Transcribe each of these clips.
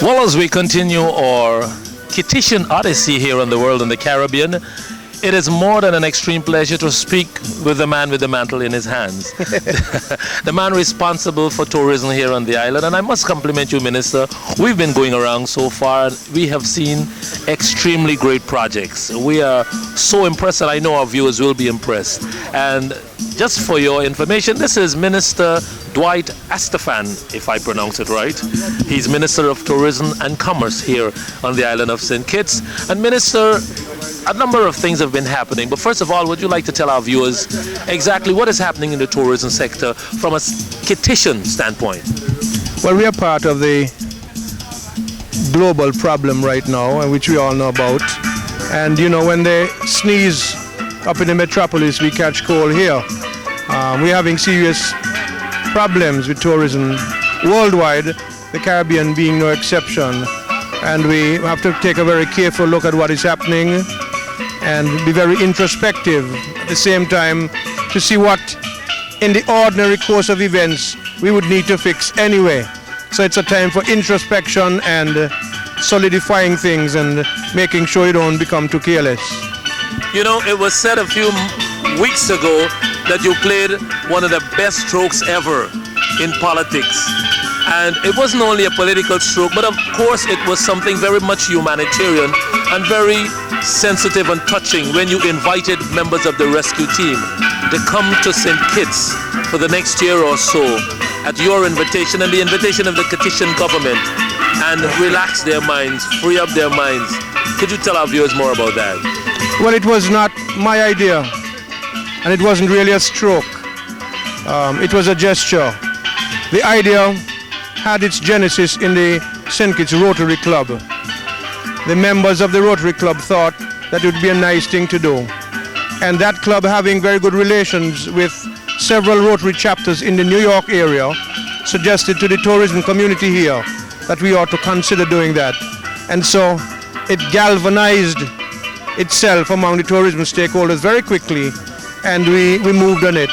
Well, as we continue our Kittian Odyssey here on the world in the Caribbean, it is more than an extreme pleasure to speak with the man with the mantle in his hands. The man responsible for tourism here on the island. And I must compliment you, Minister. We've been going around so far and we have seen extremely great projects. We are so impressed, and I know our viewers will be impressed. And just for your information, this is Minister Tait, if I pronounce it right. He's Minister of Tourism and Commerce here on the island of St. Kitts. And Minister, a number of things have been happening, but first of all, would you like to tell our viewers exactly what is happening in the tourism sector from a Kittitian standpoint? Well, we are part of the global problem right now, and which we all know about. And you know, when they sneeze up in the metropolis, we catch cold here. We're having serious problems with tourism worldwide, the Caribbean being no exception. And we have to take a very careful look at what is happening and be very introspective at the same time to see what in the ordinary course of events we would need to fix anyway. So it's a time for introspection and solidifying things and making sure you don't become too careless. You know, it was said a few weeks ago that you played one of the best strokes ever in politics. And it wasn't only a political stroke, but of course it was something very much humanitarian and very sensitive and touching when you invited members of the rescue team to come to St. Kitts for the next year or so at your invitation and the invitation of the Kittitian government, and relax their minds, free up their minds. Could you tell our viewers more about that? Well, it was not my idea, and it wasn't really a stroke. It was a gesture. The idea had its genesis in the St. Kitts Rotary Club. The members of the Rotary Club thought that it would be a nice thing to do. And that club, having very good relations with several Rotary chapters in the New York area, suggested to the tourism community here that we ought to consider doing that. And so it galvanized itself among the tourism stakeholders very quickly, and we moved on it.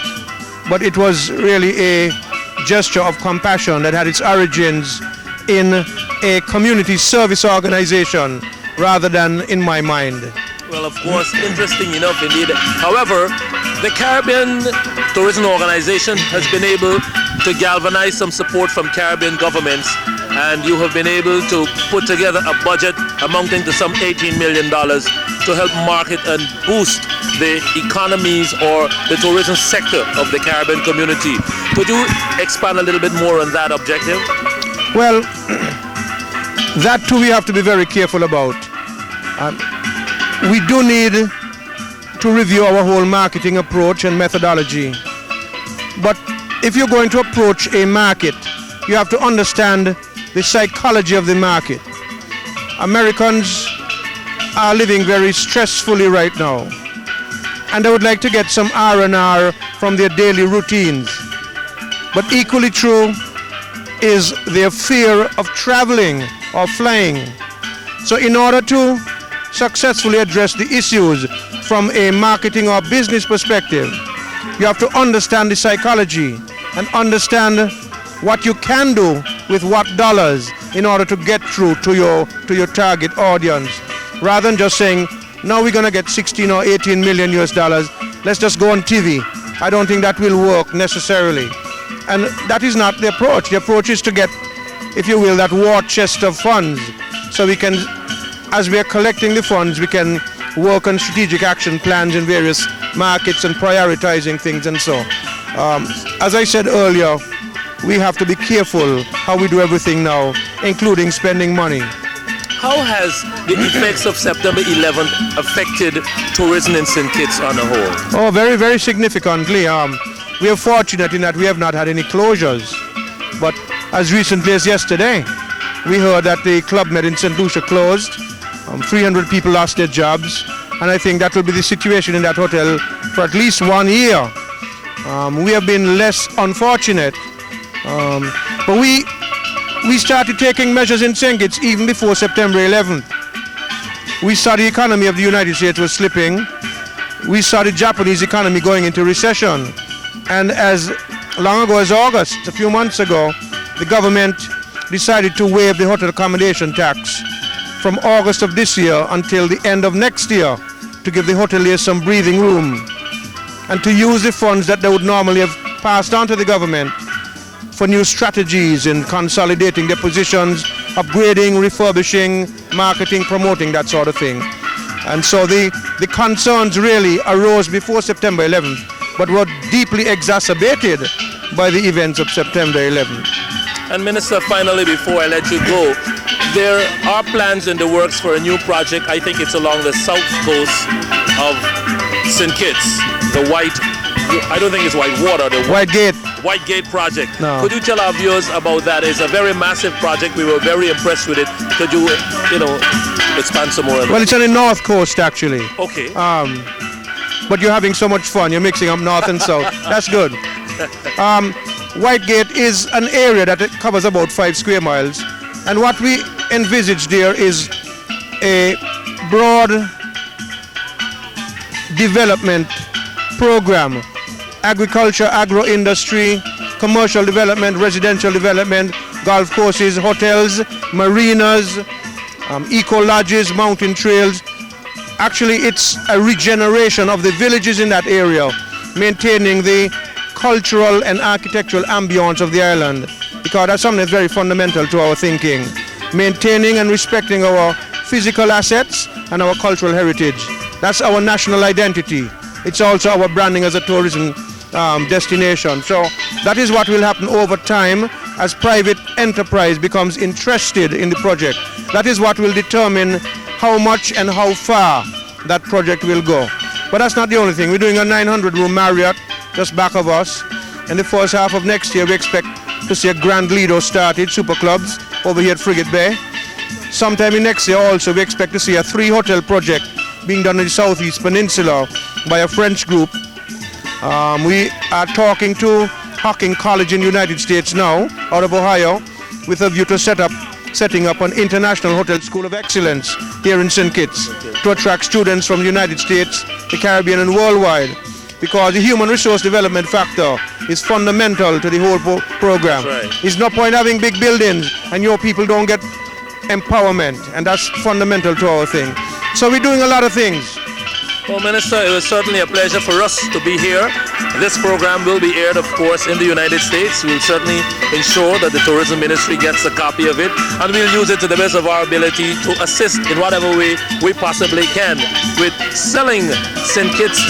But it was really a gesture of compassion that had its origins in a community service organization rather than in my mind. Well, of course, interesting enough indeed. However, the Caribbean Tourism Organization has been able to galvanize some support from Caribbean governments, and you have been able to put together a budget amounting to some $18 million to help market and boost the economies or the tourism sector of the Caribbean community. Could you expand a little bit more on that objective? Well, that too we have to be very careful about. We do need to review our whole marketing approach and methodology. But if you're going to approach a market, you have to understand the psychology of the market. Americans are living very stressfully right now, and they would like to get some R&R from their daily routines. But equally true is their fear of traveling or flying. So in order to successfully address the issues from a marketing or business perspective, you have to understand the psychology and understand what you can do with what dollars in order to get through to your target audience, rather than just saying, now we're going to get 16 or 18 million US dollars, let's just go on TV. I don't think that will work necessarily. And that is not the approach. The approach is to get, if you will, that war chest of funds, so we can, as we are collecting the funds, we can work on strategic action plans in various markets and prioritizing things and so. As I said earlier, we have to be careful how we do everything now, including spending money. How has the effects of September 11th affected tourism in St. Kitts on a whole? Oh, very, very significantly. We are fortunate in that we have not had any closures. But as recently as yesterday, we heard that the Club Med in St. Lucia closed. 300 people lost their jobs. And I think that will be the situation in that hotel for at least 1 year. We have been less unfortunate. But we started taking measures in St. Kitts even before September 11th. We saw the economy of the United States was slipping. We saw the Japanese economy going into recession. And as long ago as August, a few months ago, the government decided to waive the hotel accommodation tax from August of this year until the end of next year to give the hoteliers some breathing room and to use the funds that they would normally have passed on to the government for new strategies in consolidating their positions, upgrading, refurbishing, marketing, promoting, that sort of thing. And so the concerns really arose before September 11th, but were deeply exacerbated by the events of September 11th. And Minister, finally, before I let you go, there are plans in the works for a new project. I think it's along the south coast of St. Kitts, the I don't think it's White Water, the White Gate. White Gate project. No. Could you tell our viewers about that? It's a very massive project. We were very impressed with it. Could you, expand some more on Well, it's on the north coast, actually. Okay. But you're having so much fun. You're mixing up north and south. That's good. White Gate is an area that it covers about 5 square miles. And what we envisage there is a broad development program. Agriculture, agro-industry, commercial development, residential development, golf courses, hotels, marinas, eco-lodges, mountain trails. Actually, it's a regeneration of the villages in that area, maintaining the cultural and architectural ambience of the island, because that's something that's very fundamental to our thinking. Maintaining and respecting our physical assets and our cultural heritage. That's our national identity. It's also our branding as a tourism destination. So that is what will happen over time as private enterprise becomes interested in the project. That is what will determine how much and how far that project will go. But that's not the only thing. We're doing a 900-room Marriott just back of us. In the first half of next year, we expect to see a Grand Lido started, super clubs, over here at Frigate Bay. Sometime in next year also, we expect to see a 3-hotel project being done in the Southeast Peninsula by a French group. We are talking to Hocking College in the United States now, out of Ohio, with a view to setting up an international hotel school of excellence here in St. Kitts to attract students from the United States, the Caribbean, and worldwide. Because the human resource development factor is fundamental to the whole program. That's right. It's no point having big buildings and your people don't get empowerment, and that's fundamental to our thing. So we're doing a lot of things. Well, Minister, it was certainly a pleasure for us to be here. This program will be aired, of course, in the United States. We'll certainly ensure that the tourism ministry gets a copy of it, and we'll use it to the best of our ability to assist in whatever way we possibly can with selling St. Kitts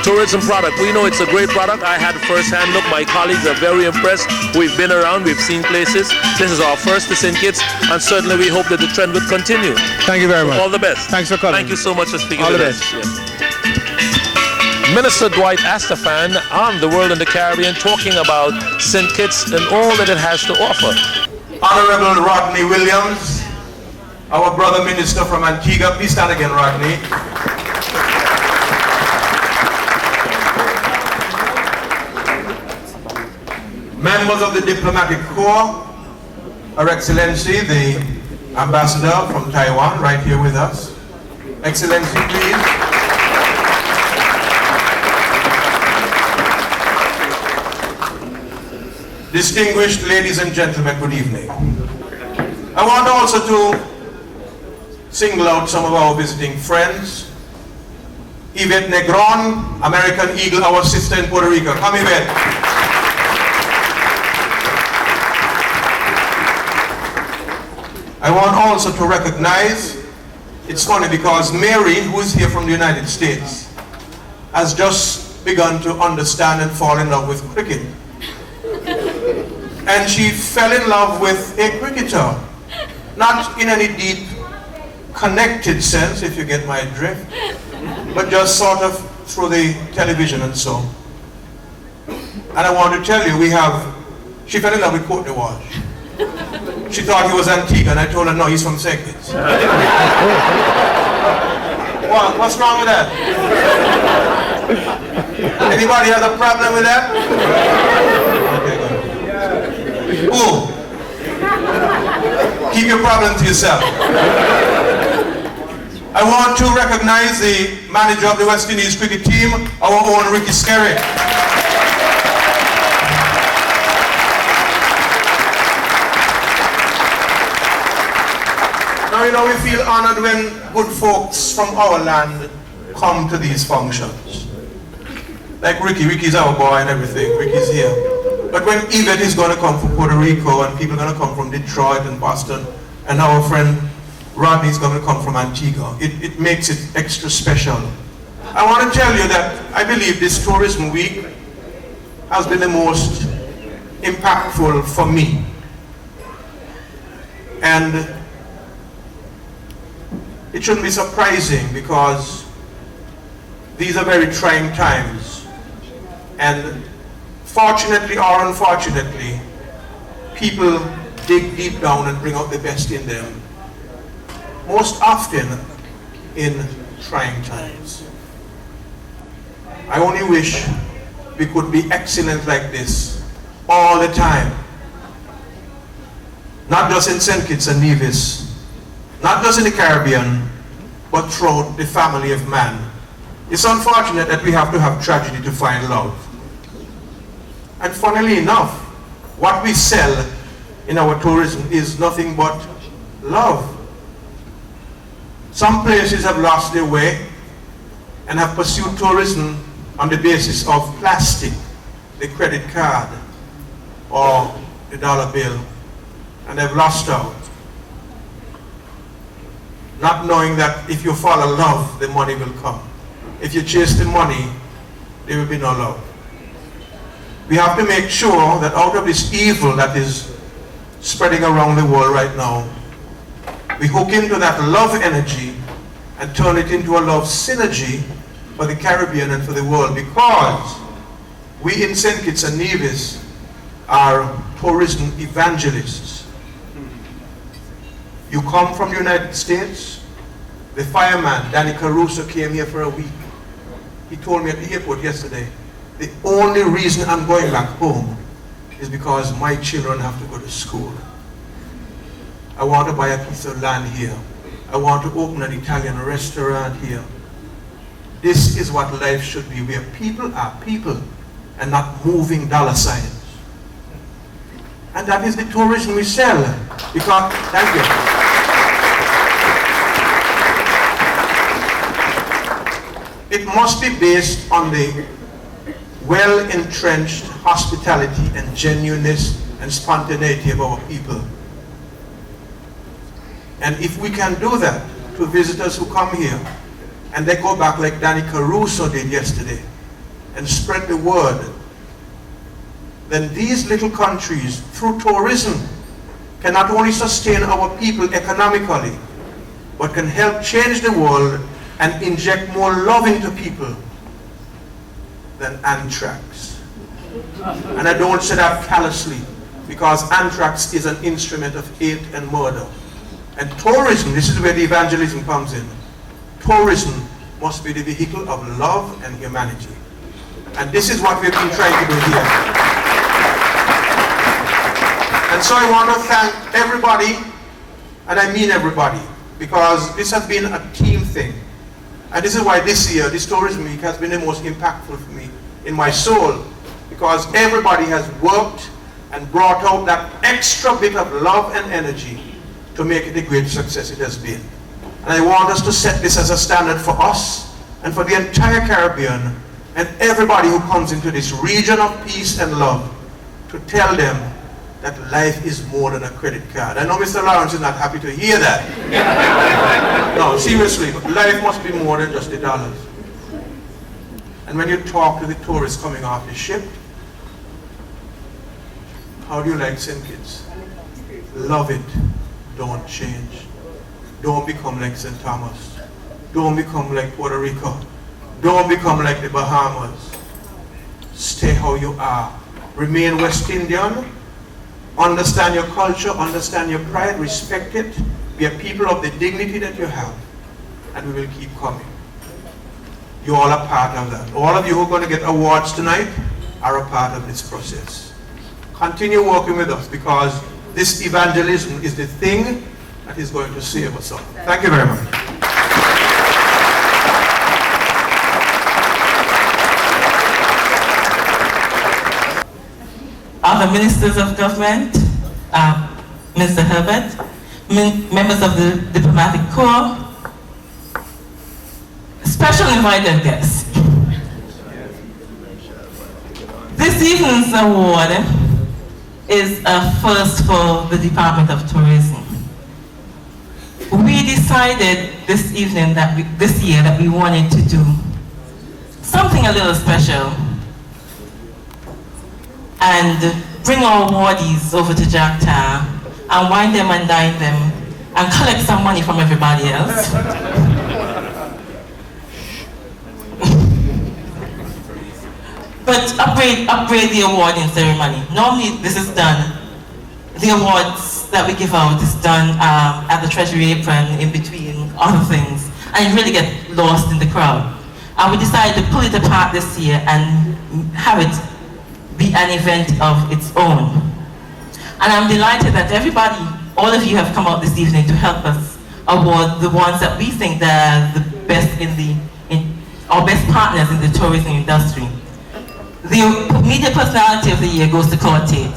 tourism product. We know it's a great product. I had first-hand look. My colleagues are very impressed. We've been around. We've seen places. This is our first to St. Kitts, and certainly we hope that the trend would continue. Thank you very much. All the best. Thanks for coming. Thank you so much for speaking All with the us. best. Yes. Minister Dwight Astafan on The World in the Caribbean, talking about St. Kitts and all that it has to offer. Honorable Rodney Williams, our brother minister from Antigua. Please stand again, Rodney. Members of the Diplomatic Corps, Her Excellency, the Ambassador from Taiwan, right here with us. Excellency, please. Distinguished ladies and gentlemen, good evening. I want also to single out some of our visiting friends. Yvette Negron, American Eagle, our sister in Puerto Rico. Come, Yvette. I want also to recognize, it's funny because Mary, who is here from the United States, has just begun to understand and fall in love with cricket. And she fell in love with a cricketer, not in any deep connected sense, if you get my drift, but just sort of through the television and so. And I want to tell you, she fell in love with Cote d'Ivoire. She thought he was Antigua, and I told her, no, he's from St. Kitts. Well, what's wrong with that? Anybody has a problem with that? Okay, good. Ooh. Keep your problem to yourself. I want to recognize the manager of the West Indies cricket team, our own Ricky Skerry. And you know, we feel honored when good folks from our land come to these functions. Like Ricky. Ricky's our boy and everything. Ricky's here. But when Yvette is going to come from Puerto Rico, and people are going to come from Detroit and Boston, and our friend Rodney's going to come from Antigua, it makes it extra special. I want to tell you that I believe this tourism week has been the most impactful for me. And it shouldn't be surprising, because these are very trying times. And fortunately or unfortunately, people dig deep down and bring out the best in them, most often in trying times. I only wish we could be excellent like this all the time. Not just in St. Kitts and Nevis, not just in the Caribbean, but throughout the family of man. It's unfortunate that we have to have tragedy to find love. And funnily enough, what we sell in our tourism is nothing but love. Some places have lost their way and have pursued tourism on the basis of plastic, the credit card, or the dollar bill, and they've lost out. Not knowing that if you follow love, the money will come. If you chase the money, there will be no love. We have to make sure that out of this evil that is spreading around the world right now, we hook into that love energy and turn it into a love synergy for the Caribbean and for the world, because we in St. Kitts and Nevis are tourism evangelists. You come from the United States. The fireman, Danny Caruso, came here for a week. He told me at the airport yesterday, the only reason I'm going back home is because my children have to go to school. I want to buy a piece of land here. I want to open an Italian restaurant here. This is what life should be, where people are people and not moving dollar signs. And that is the tourism we sell. Because, thank you. It must be based on the well-entrenched hospitality and genuineness and spontaneity of our people. And if we can do that to visitors who come here, and they go back like Danny Caruso did yesterday, and spread the word, then these little countries, through tourism, can not only sustain our people economically, but can help change the world and inject more love into people than anthrax. And I don't say that callously, because anthrax is an instrument of hate and murder. And tourism, this is where the evangelism comes in. Tourism must be the vehicle of love and humanity. And this is what we've been trying to do here. And so I want to thank everybody, and I mean everybody, because this has been a team thing. And this is why this year, this Tourism Week, has been the most impactful for me in my soul, because everybody has worked and brought out that extra bit of love and energy to make it a great success it has been. And I want us to set this as a standard for us and for the entire Caribbean and everybody who comes into this region of peace and love, to tell them that life is more than a credit card. I know Mr. Lawrence is not happy to hear that. No, seriously, life must be more than just the dollars. And when you talk to the tourists coming off the ship, how do you like St. Kitts? Love it. Don't change. Don't become like St. Thomas. Don't become like Puerto Rico. Don't become like the Bahamas. Stay how you are. Remain West Indian. Understand your culture, understand your pride, respect it. Be a people of the dignity that you have. And we will keep coming. You all are part of that. All of you who are going to get awards tonight are a part of this process. Continue working with us, because this evangelism is the thing that is going to save us all. Thank you very much. Other ministers of government, Mr. Herbert, members of the diplomatic corps, special invited guests. This evening's award is a first for the Department of Tourism. We decided this evening this year that we wanted to do something a little special and bring our awardees over to Jakarta and wine them and dine them and collect some money from everybody else. But upgrade the awarding ceremony. Normally this is done, the awards that we give out is done at the Treasury apron in between other things, and you really get lost in the crowd. And we decided to pull it apart this year and have it be an event of its own. And I'm delighted that everybody, all of you have come out this evening to help us award the ones that we think are the best our best partners in the tourism industry. The media personality of the year goes to Claude Tait.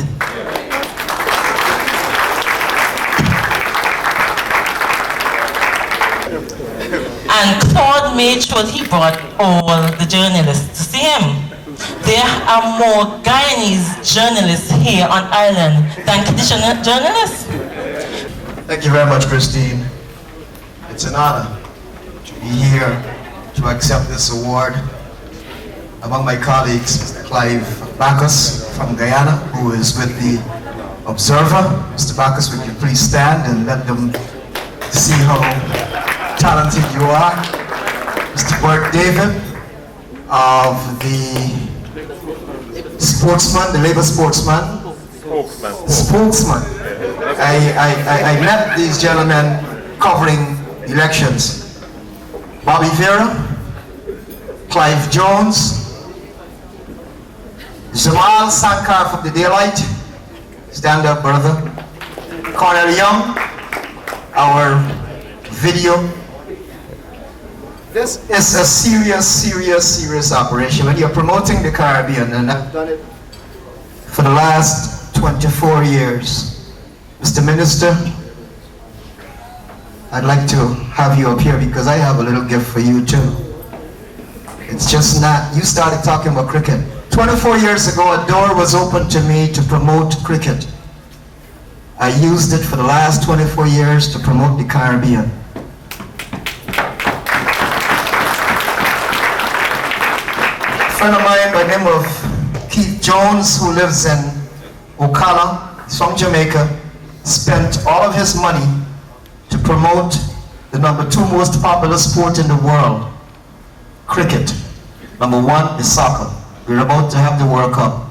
And Claude made sure he brought all the journalists to see him. There are more Guyanese journalists here on island than traditional journalists. Thank you very much, Christine. It's an honor to be here to accept this award. Among my colleagues, Mr. Clive Bacchus from Guyana, who is with the Observer. Mr. Bacchus, would you please stand and let them see how talented you are. Mr. Bert David of the Sportsman, the Labour Sportsman. Spokesman. I met these gentlemen covering elections. Bobby Vera, Clive Jones, Jamal Sankar from the Daylight, stand up brother, Cornel Young, our video. This is a serious operation. When you're promoting the Caribbean, and I've done it for the last 24 years. Mr. Minister, I'd like to have you up here because I have a little gift for you too. It's just not, you started talking about cricket. 24 years ago, a door was opened to me to promote cricket. I used it for the last 24 years to promote the Caribbean. A friend of mine by the name of Keith Jones, who lives in Ocala, from Jamaica, spent all of his money to promote the #2 most popular sport in the world, cricket. #1 is soccer. We're about to have the World Cup.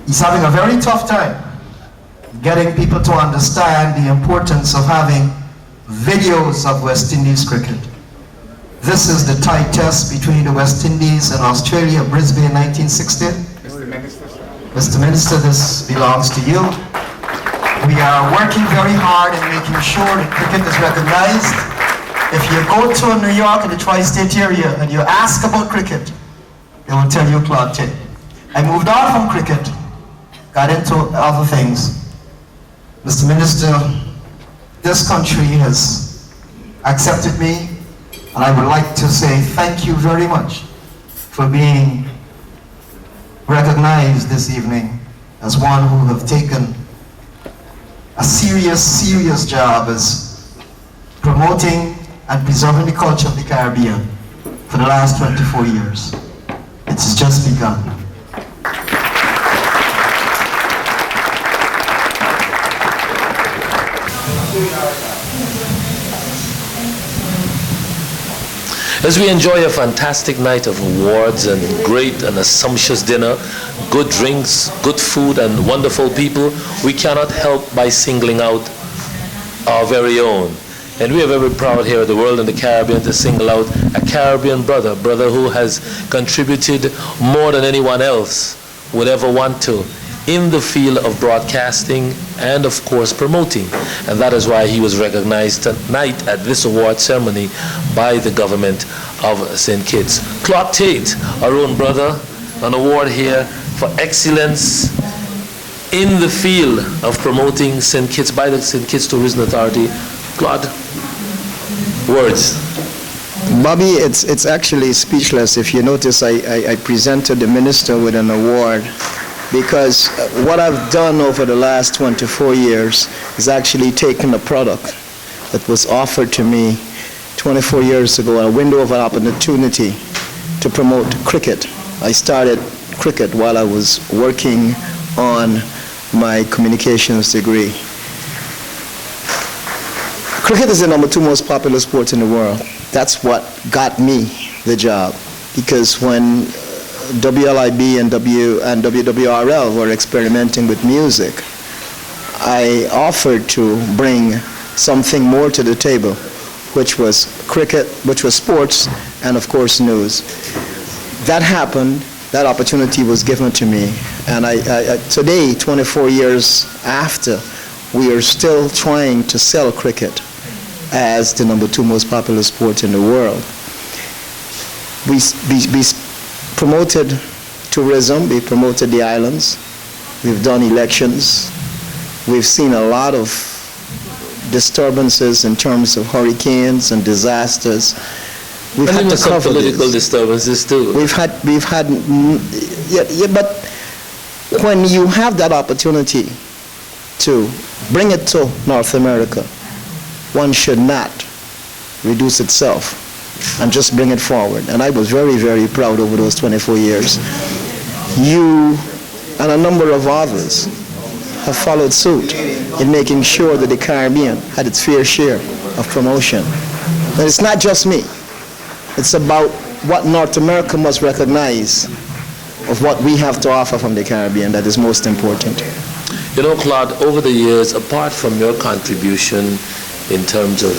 He's having a very tough time getting people to understand the importance of having videos of West Indies cricket. This is the tie test between the West Indies and Australia, Brisbane, 1960. Mr. Minister, this belongs to you. We are working very hard in making sure that cricket is recognized. If you go to New York in the tri-state area and you ask about cricket, they will tell you Claude Tait. I moved on from cricket, got into other things. Mr. Minister, this country has accepted me, and I would like to say thank you very much for being recognized this evening as one who have taken a serious job as promoting and preserving the culture of the Caribbean for the last 24 years. It's just begun. As we enjoy a fantastic night of awards and great and a sumptuous dinner, good drinks, good food, and wonderful people, we cannot help by singling out our very own. And we are very proud here at the World in the Caribbean to single out a Caribbean brother who has contributed more than anyone else would ever want to in the field of broadcasting and, of course, promoting. And that is why he was recognized tonight at this award ceremony by the government of St. Kitts. Claude Tait, our own brother, an award here for excellence in the field of promoting St. Kitts by the St. Kitts Tourism Authority. Claude, words. Bobby, it's actually speechless. If you notice, I presented the minister with an award because what I've done over the last 24 years is actually taken a product that was offered to me 24 years ago, a window of an opportunity to promote cricket. I started cricket while I was working on my communications degree. Cricket is the #2 most popular sport in the world. That's what got me the job, because when WLIB and WWRL were experimenting with music, I offered to bring something more to the table, which was cricket, which was sports, and of course news. That happened, that opportunity was given to me, and today, 24 years after, we are still trying to sell cricket as the #2 most popular sport in the world. We promoted tourism, we promoted the islands, we've done elections, we've seen a lot of disturbances in terms of hurricanes and disasters. We've had to cover political disturbances too. We've had, but when you have that opportunity to bring it to North America, one should not reduce itself and just bring it forward. And I was very, very proud over those 24 years. You and a number of others have followed suit in making sure that the Caribbean had its fair share of promotion. And it's not just me. It's about what North America must recognize of what we have to offer from the Caribbean that is most important. You know, Claude, over the years, apart from your contribution in terms of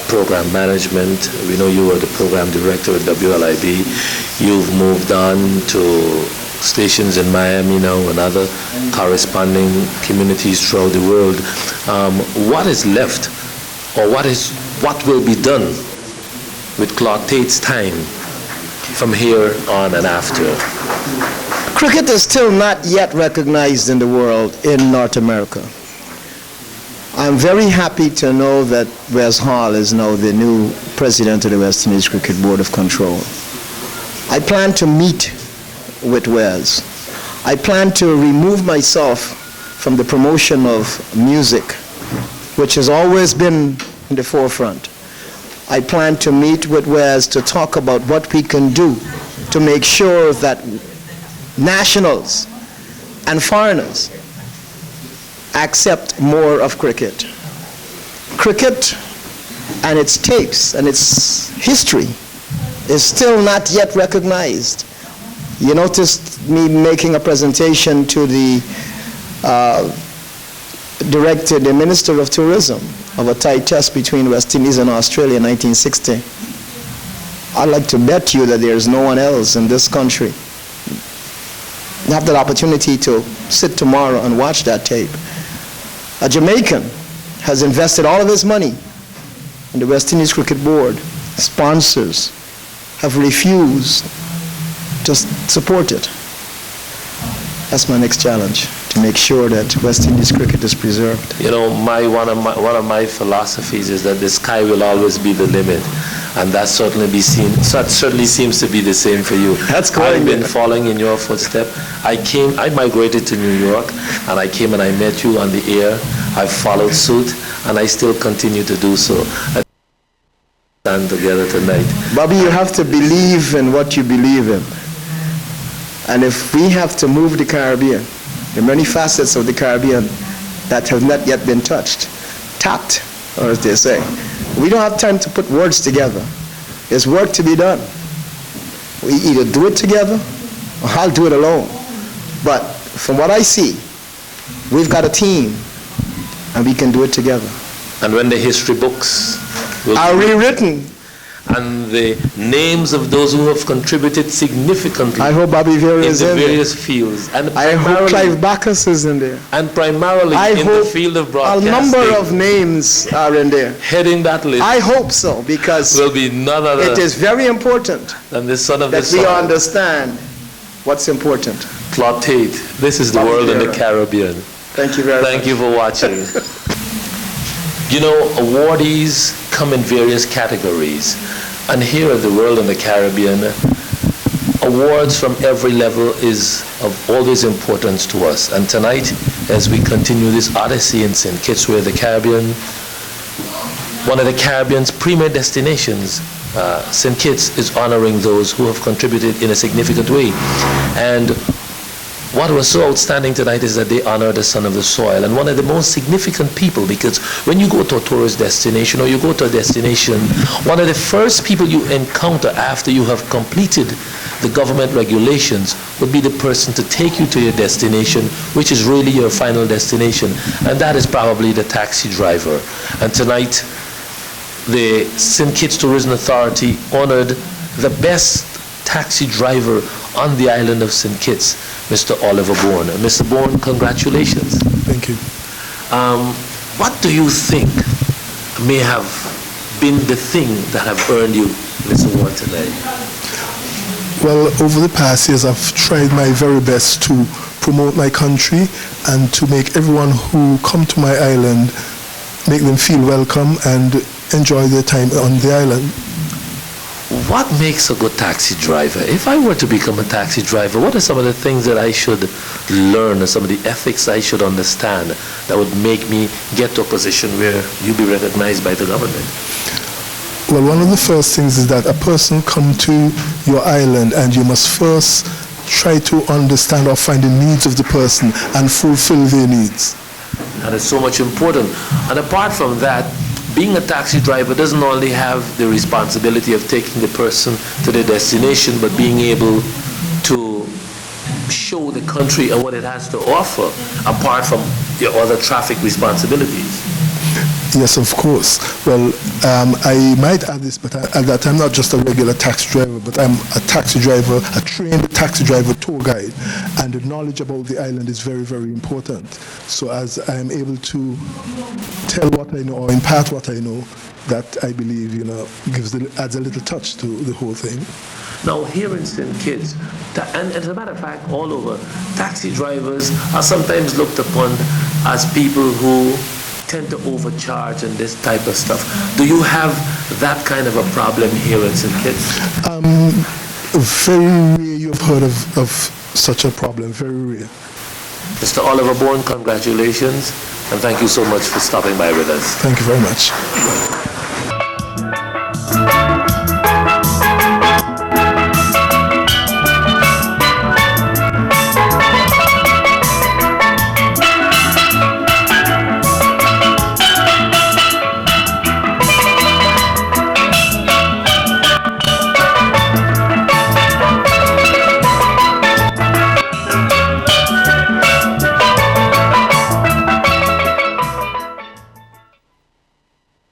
program management, we know you were the program director at WLIB. You've moved on to stations in Miami now and other corresponding communities throughout the world. What is left, or what will be done with Claude Tait's time from here on and after? Cricket is still not yet recognized in the world in North America. I'm very happy to know that Wes Hall is now the new president of the West Indies Cricket Board of Control. I plan to meet with Wes. I plan to remove myself from the promotion of music, which has always been in the forefront. I plan to meet with Wes to talk about what we can do to make sure that nationals and foreigners accept more of cricket. Cricket and its tapes and its history is still not yet recognized. You noticed me making a presentation to the Minister of Tourism of a Tait test between West Indies and Australia in 1960. I'd like to bet you that there's no one else in this country. You have that opportunity to sit tomorrow and watch that tape. A Jamaican has invested all of his money in the West Indies Cricket Board. Sponsors have refused to support it. That's my next challenge, to make sure that West Indies cricket is preserved. You know, one of my philosophies is that the sky will always be the limit, and that certainly seems to be the same for you. That's correct. I've been following in your footsteps. I migrated to New York, and I came and I met you on the air. I've followed suit, and I still continue to do so. Let's stand together tonight. Bobby, you have to believe in what you believe in. And if we have to move the Caribbean, the many facets of the Caribbean that have not yet been tapped, or as they say, we don't have time to put words together. There's work to be done. We either do it together, or I'll do it alone. But from what I see, we've got a team, and we can do it together. And when the history books are rewritten, and the names of those who have contributed significantly, I hope Bobby Vera is in various there. fields, and I hope Clive Bacchus is in there. And primarily in the field of broadcasting, a number of names are in there. Heading that list, I hope so, because will be none other it is very important than the son of that the we soil. understand what's important. Claude Tait, this is the world in the Caribbean. Thank you very much. Thank you for watching. You know, awardees come in various categories. And here at the world in the Caribbean, awards from every level is of always importance to us. And tonight, as we continue this odyssey in St. Kitts, we're the Caribbean, one of the Caribbean's premier destinations. St. Kitts is honoring those who have contributed in a significant way. And what was so outstanding tonight is that they honor the son of the soil, and one of the most significant people, because when you go to a tourist destination or you go to a destination, one of the first people you encounter after you have completed the government regulations would be the person to take you to your destination, which is really your final destination, and that is probably the taxi driver. And tonight, the St. Kitts Tourism Authority honored the best taxi driver on the island of St. Kitts, Mr. Oliver Bourne. Mr. Bourne, congratulations. Thank you. What do you think may have been the thing that have earned you this award tonight? Well, over the past years, I've tried my very best to promote my country and to make everyone who come to my island, make them feel welcome and enjoy their time on the island. What makes a good taxi driver? If I were to become a taxi driver, what are some of the things that I should learn, or some of the ethics I should understand that would make me get to a position where you be recognized by the government? Well, one of the first things is that a person come to your island and you must first try to understand or find the needs of the person and fulfill their needs. That is so much important. And apart from that, being a taxi driver doesn't only have the responsibility of taking the person to their destination, but being able to show the country and what it has to offer, apart from your other traffic responsibilities. Yes, of course. Well, I might add this, but that I'm not just a regular taxi driver, but I'm a taxi driver, a trained taxi driver tour guide, and the knowledge about the island is very, very important. So as I'm able to tell what I know or impart what I know, that I believe, adds a little touch to the whole thing. Now, here in St. Kitts, and as a matter of fact, all over, taxi drivers are sometimes looked upon as people who tend to overcharge and this type of stuff. Do you have that kind of a problem here in St. Kitts? Very rare you've heard of such a problem, very rare. Mr. Oliver Bourne, congratulations, and thank you so much for stopping by with us. Thank you very much.